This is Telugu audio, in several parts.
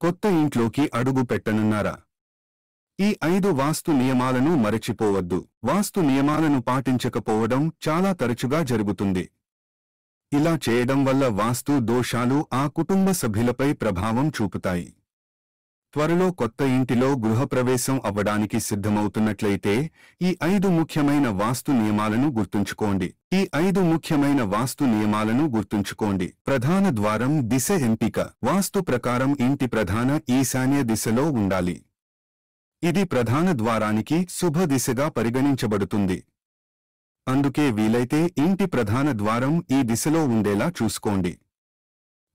కొత్త ఇంట్లోకి అడుగు పెట్టనున్నారా? ఈ 5 వాస్తు నియమాలను మరచిపోవద్దు. వాస్తు నియమాలను పాటించకపోవడం చాలా తరచుగా జరుగుతుంది. ఇలా చేయడం వల్ల వాస్తు దోషాలు ఆ కుటుంబ సభ్యులపై ప్రభావం చూపుతాయి. త్వరలో కొత్త ఇంటిలో గృహప్రవేశం అవ్వడానికి సిద్ధమవుతున్నట్లయితే ఈ 5 ముఖ్యమైన వాస్తు నియమాలను గుర్తుంచుకోండి. ఈ 5 ముఖ్యమైన వాస్తు నియమాలను గుర్తుంచుకోండి. ప్రధాన ద్వారం దిశ ఎంపిక. వాస్తు ప్రకారం ఇంటి ప్రధాన ఈశాన్య దిశలో ఉండాలి. ఇది ప్రధాన ద్వారానికి శుభ దిశగా పరిగణించబడుతుంది. అందుకే వీలైతే ఇంటి ప్రధాన ద్వారం ఈ దిశలో ఉండేలా చూసుకోండి.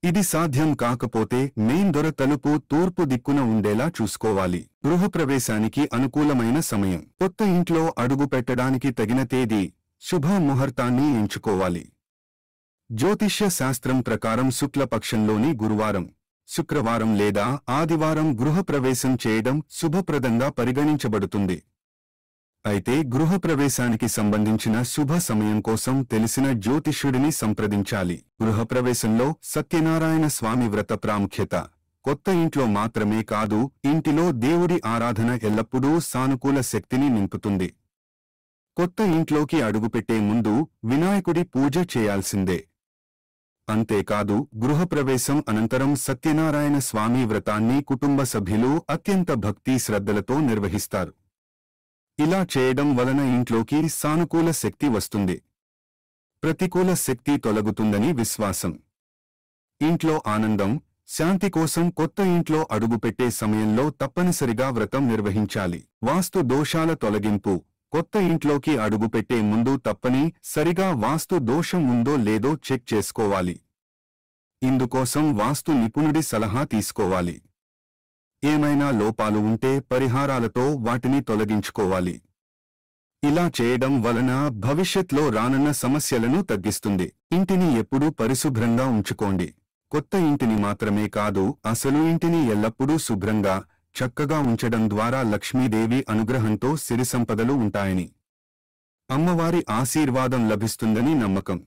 ఇది సాధ్యం కాకపోతే మెయిన్ డోర్ తలుపు తూర్పు దిక్కున ఉండేలా చూసుకోవాలి. గృహప్రవేశానికి అనుకూలమైన సమయం. కొత్త ఇంట్లో అడుగు పెట్టడానికి తగిన తేదీ, శుభ ముహూర్తాన్ని ఎంచుకోవాలి. జ్యోతిష్య శాస్త్రం ప్రకారం శుక్లపక్షంలోని గురువారం, శుక్రవారం లేదా ఆదివారం గృహప్రవేశం చేయడం శుభప్రదంగా పరిగణించబడుతుంది. అయితే గృహప్రవేశానికి సంబంధించిన శుభ సమయం కోసం తెలిసిన జ్యోతిష్యుడిని సంప్రదించాలి. గృహప్రవేశంలో సత్యనారాయణ స్వామి వ్రత ప్రాముఖ్యత. కొత్త ఇంట్లో మాత్రమే కాదు, ఇంటిలో దేవుడి ఆరాధన ఎల్లప్పుడూ సానుకూల శక్తిని నింపుతుంది. కొత్త ఇంట్లోకి అడుగుపెట్టే ముందు వినాయకుడి పూజ చేయాల్సిందే. అంతేకాదు, గృహప్రవేశం అనంతరం సత్యనారాయణ స్వామి వ్రతాన్ని కుటుంబ సభ్యులు అత్యంత భక్తి శ్రద్ధలతో నిర్వహిస్తారు. ఇలా చేయడం వలన ఇంట్లోకి సానుకూల శక్తి వస్తుంది. ప్రతికూల శక్తి తొలగుతుందని విశ్వాసం. ఇంట్లో ఆనందం, శాంతి కోసం కొత్త ఇంట్లో అడుగుపెట్టే సమయంలో తప్పనిసరిగా వ్రతం నిర్వహించాలి. వాస్తు దోషాల తొలగింపు. కొత్త ఇంట్లోకి అడుగుపెట్టే ముందు తప్పనిసరిగా వాస్తు దోషం ఉందో లేదో చెక్ చేసుకోవాలి. ఇందుకోసం వాస్తు నిపుణుడి సలహా తీసుకోవాలి. ఏమైనా లోపాలు ఉంటే పరిహారాలతో వాటిని తొలగించుకోవాలి. ఇలా చేయడం వలన భవిష్యత్లో రానున్న సమస్యలను తగ్గిస్తుంది. ఇంటిని ఎప్పుడూ పరిశుభ్రంగా ఉంచుకోండి. కొత్త ఇంటిని మాత్రమే కాదు, అసలు ఇంటిని ఎల్లప్పుడూ శుభ్రంగా, చక్కగా ఉంచడం ద్వారా లక్ష్మీదేవి అనుగ్రహంతో సిరి సంపదలు ఉంటాయని, అమ్మవారి ఆశీర్వాదం లభిస్తుందని నమ్మకం.